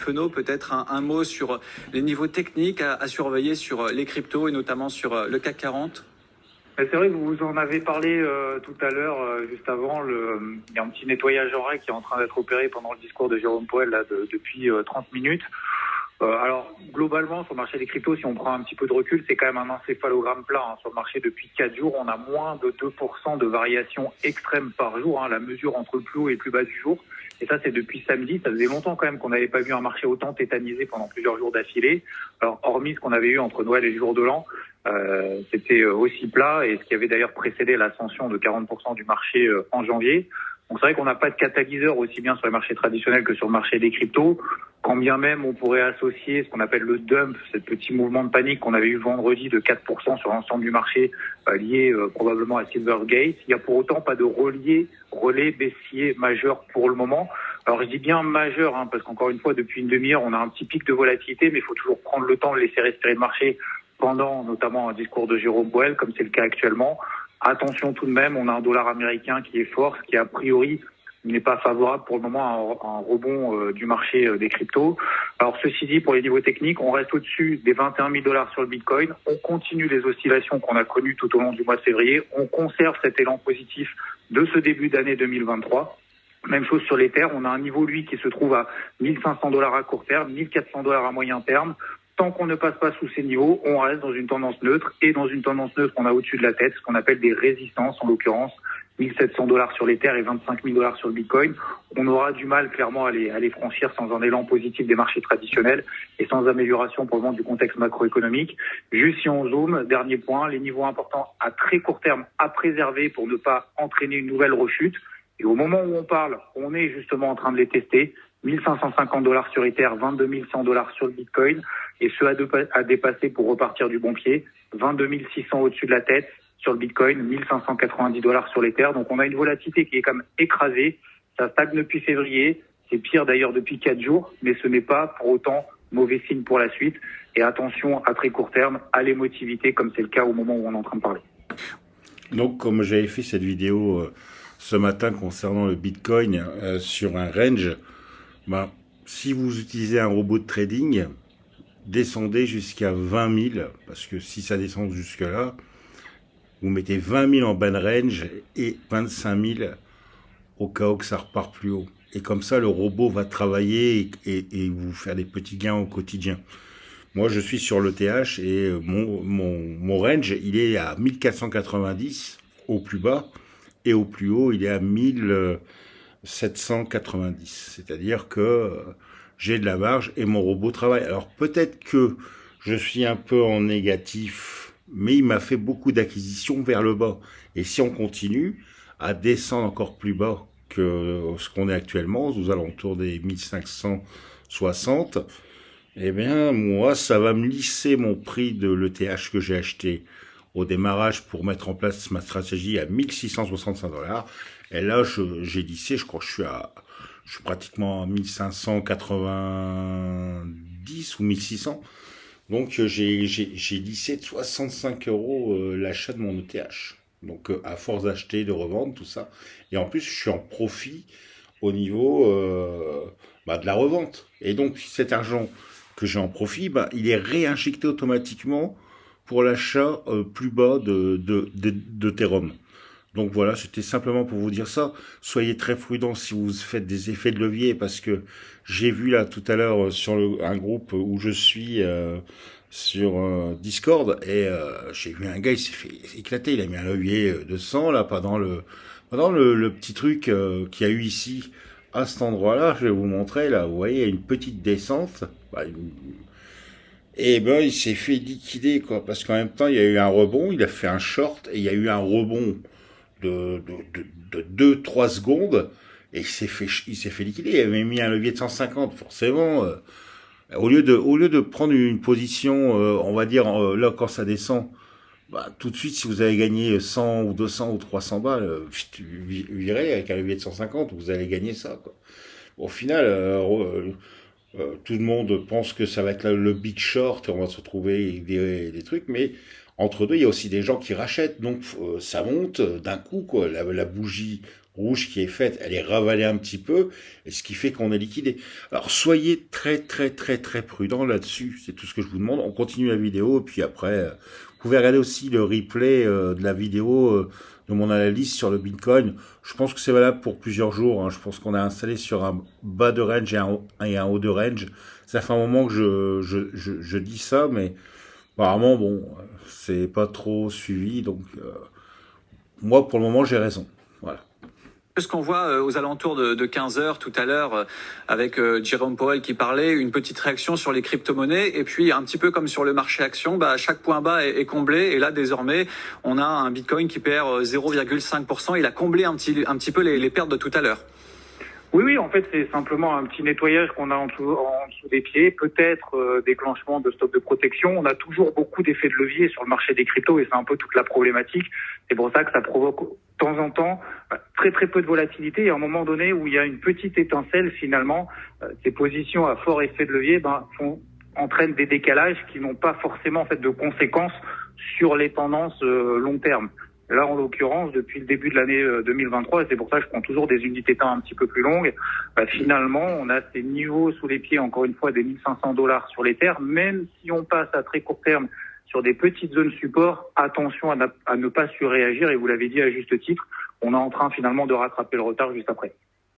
Fenot, peut-être un mot sur les niveaux techniques à surveiller sur les cryptos et notamment sur le CAC 40. C'est vrai que vous en avez parlé tout à l'heure, juste avant. Il y a un petit nettoyage horaire qui est en train d'être opéré pendant le discours de Jérôme Powell là, depuis 30 minutes. Alors, globalement, sur le marché des cryptos, si on prend un petit peu de recul, c'est quand même un encéphalogramme plat. Hein. Sur le marché, depuis 4 jours, on a moins de 2% de variation extrême par jour, hein, la mesure entre le plus haut et le plus bas du jour. Et ça, c'est depuis samedi. Ça faisait longtemps quand même qu'on n'avait pas vu un marché autant tétanisé pendant plusieurs jours d'affilée. Alors, hormis ce qu'on avait eu entre Noël et le jour de l'an, c'était aussi plat, et ce qui avait d'ailleurs précédé l'ascension de 40% du marché en janvier. Donc c'est vrai qu'on n'a pas de catalyseur aussi bien sur les marchés traditionnels que sur le marché des cryptos, quand bien même on pourrait associer ce qu'on appelle le dump, ce petit mouvement de panique qu'on avait eu vendredi de 4% sur l'ensemble du marché, lié probablement à Silvergate. Il n'y a pour autant pas de relais baissier majeur pour le moment. Alors je dis bien majeur, hein, parce qu'encore une fois, depuis une demi-heure, on a un petit pic de volatilité, mais il faut toujours prendre le temps de laisser respirer le marché pendant notamment un discours de Jérôme Powell, comme c'est le cas actuellement. Attention tout de même, on a un dollar américain qui est fort, ce qui a priori n'est pas favorable pour le moment à un rebond du marché des cryptos. Alors ceci dit, pour les niveaux techniques, on reste au-dessus des 21 000 $ sur le Bitcoin. On continue les oscillations qu'on a connues tout au long du mois de février. On conserve cet élan positif de ce début d'année 2023. Même chose sur l'Ether, on a un niveau, lui, qui se trouve à 1500 $ à court terme, 1400 $ à moyen terme. Tant qu'on ne passe pas sous ces niveaux, on reste dans une tendance neutre, et dans une tendance neutre, on a au-dessus de la tête ce qu'on appelle des résistances, en l'occurrence 1700 $ sur l'Ether et 25 000 $ sur le Bitcoin. On aura du mal clairement à les franchir sans un élan positif des marchés traditionnels et sans amélioration pour le moment du contexte macroéconomique. Juste si on zoome, dernier point, les niveaux importants à très court terme à préserver pour ne pas entraîner une nouvelle rechute. Et au moment où on parle, on est justement en train de les tester. 1550 $ sur Ether, 22 100 $ sur le Bitcoin, et ce à dépasser pour repartir du bon pied, 22 600 au-dessus de la tête sur le Bitcoin, 1590 $ sur l'Ether. Donc on a une volatilité qui est quand même écrasée, ça stagne depuis février, c'est pire d'ailleurs depuis 4 jours, mais ce n'est pas pour autant mauvais signe pour la suite. Et attention à très court terme à l'émotivité, comme c'est le cas au moment où on est en train de parler. Donc comme j'avais fait cette vidéo ce matin concernant le Bitcoin sur un range, si vous utilisez un robot de trading, descendez jusqu'à 20 000, parce que si ça descend jusque-là, vous mettez 20 000 en bas de range et 25 000 au cas où que ça repart plus haut. Et comme ça, le robot va travailler et vous faire des petits gains au quotidien. Moi, je suis sur l'ETH et mon range, il est à 1490 au plus bas, et au plus haut, il est à 1790. C'est-à-dire que j'ai de la marge et mon robot travaille. Alors peut-être que je suis un peu en négatif, mais il m'a fait beaucoup d'acquisitions vers le bas. Et si on continue à descendre encore plus bas que ce qu'on est actuellement, aux alentours des 1560, eh bien, moi, ça va me lisser mon prix de l'ETH que j'ai acheté au démarrage pour mettre en place ma stratégie à 1665 $. Et là, j'ai lissé, je crois que je suis pratiquement à 1590 ou 1600. Donc, j'ai lissé de 65 € l'achat de mon ETH. Donc, à force d'acheter, de revendre, tout ça. Et en plus, je suis en profit au niveau de la revente. Et donc, cet argent que j'ai en profit, il est réinjecté automatiquement pour l'achat plus bas de Therum. Donc voilà, c'était simplement pour vous dire ça. Soyez très prudents si vous faites des effets de levier, parce que j'ai vu là tout à l'heure sur un groupe où je suis sur Discord, et j'ai vu un gars, il s'est fait éclater, il a mis un levier de 100 là pendant le petit truc qu'il y a eu ici à cet endroit-là. Je vais vous montrer là, vous voyez, il y a une petite descente. Et il s'est fait liquider, quoi, parce qu'en même temps, il y a eu un rebond, il a fait un short, et il y a eu un rebond de 2-3 secondes, et il s'est fait liquider. Il avait mis un levier de 150, forcément. Au lieu de prendre une position, on va dire, là, quand ça descend, tout de suite, si vous avez gagné 100 ou 200 ou 300 balles, virez avec un levier de 150, vous allez gagner ça, quoi. Au final, tout le monde pense que ça va être le big short et on va se retrouver avec des trucs, mais entre deux, il y a aussi des gens qui rachètent, donc ça monte d'un coup, quoi. La bougie rouge qui est faite, elle est ravalée un petit peu, et ce qui fait qu'on est liquidé. Alors soyez très très très très prudents là-dessus, c'est tout ce que je vous demande. On continue la vidéo, et puis après, vous pouvez regarder aussi le replay de la vidéo de mon analyse sur le Bitcoin. Je pense que c'est valable pour plusieurs jours, hein. Je pense qu'on a installé sur un bas de range et un haut de range. Ça fait un moment que je dis ça, mais apparemment, bon, c'est pas trop suivi, donc moi, pour le moment, j'ai raison. Voilà. Ce qu'on voit aux alentours de 15 heures tout à l'heure avec Jérôme Powell qui parlait, une petite réaction sur les crypto-monnaies et puis un petit peu comme sur le marché action, chaque point bas est comblé et là désormais on a un Bitcoin qui perd 0,5%. Il a comblé un petit peu les pertes de tout à l'heure. Oui, en fait, c'est simplement un petit nettoyage qu'on a en dessous des pieds, peut-être déclenchement de stock de protection. On a toujours beaucoup d'effets de levier sur le marché des cryptos et c'est un peu toute la problématique. C'est pour ça que ça provoque de temps en temps très très peu de volatilité et à un moment donné où il y a une petite étincelle, finalement, ces positions à fort effet de levier entraînent des décalages qui n'ont pas forcément en fait de conséquences sur les tendances long terme. Là, en l'occurrence, depuis le début de l'année 2023, et c'est pour ça que je prends toujours des unités temps un petit peu plus longues, finalement, on a ces niveaux sous les pieds, encore une fois, des $1 500 sur les terres. Même si on passe à très court terme sur des petites zones support, attention à ne pas surréagir, et vous l'avez dit à juste titre, on est en train finalement de rattraper le retard juste après.